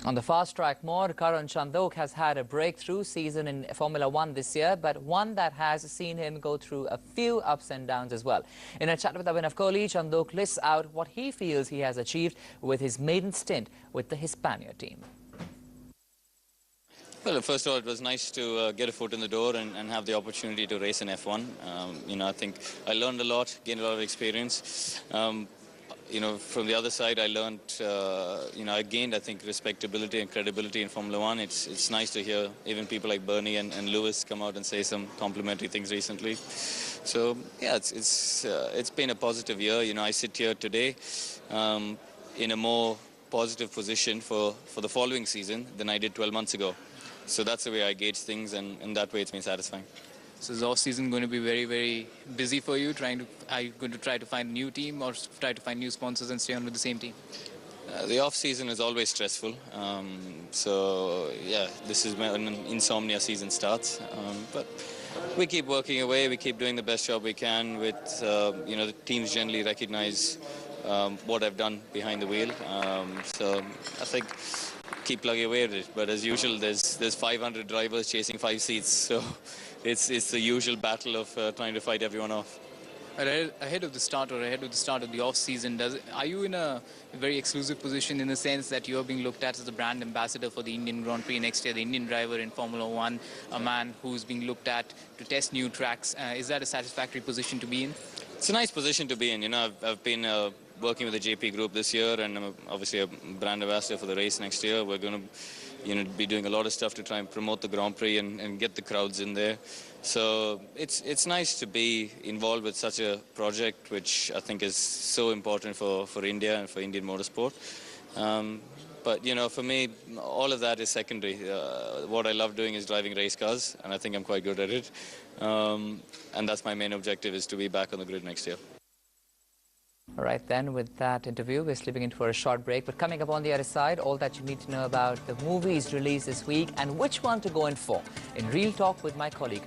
On the fast track mode, Karan Chandok has had a breakthrough season in Formula One this year, but one that has seen him go through a few ups and downs as well. In a chat with Abhinav Kohli, Chandok lists out what he feels he has achieved with his maiden stint with the Hispania team. Well, first of all, it was nice to get a foot in the door and have the opportunity to race in F1. I think I learned a lot, gained a lot of experience. From the other side, I learned, I gained, I think, respectability and credibility in Formula One. It's nice to hear even people like Bernie and Lewis come out and say some complimentary things recently. So, yeah, it's been a positive year. I sit here today in a more positive position for the following season than I did 12 months ago. So that's the way I gauge things, and in that way it's been satisfying. So is the off-season going to be very, very busy for you? Are you going to try to find a new team or try to find new sponsors and stay on with the same team? The off-season is always stressful. So, yeah, this is when insomnia season starts. But we keep working away. We keep doing the best job we can with, the teams generally recognize what I've done behind the wheel. So I think keep plugging away at it. But as usual, there's 500 drivers chasing 5 seats. So it's the usual battle of trying to fight everyone off. Ahead of the start of the off-season, are you in a very exclusive position in the sense that you are being looked at as the brand ambassador for the Indian Grand Prix next year, the Indian driver in Formula One, a man who's being looked at to test new tracks? Is that a satisfactory position to be in? It's a nice position to be in. I've been working with the JP Group this year, and I'm obviously a brand ambassador for the race next year. We're going to be doing a lot of stuff to try and promote the Grand Prix and get the crowds in there. So it's nice to be involved with such a project, which I think is so important for India and for Indian motorsport. But, for me, all of that is secondary. What I love doing is driving race cars, and I think I'm quite good at it. And that's my main objective, is to be back on the grid next year. All right, then, with that interview, we're slipping in for a short break. But coming up on the other side, all that you need to know about the movies released this week and which one to go in for. In Real Talk with my colleague,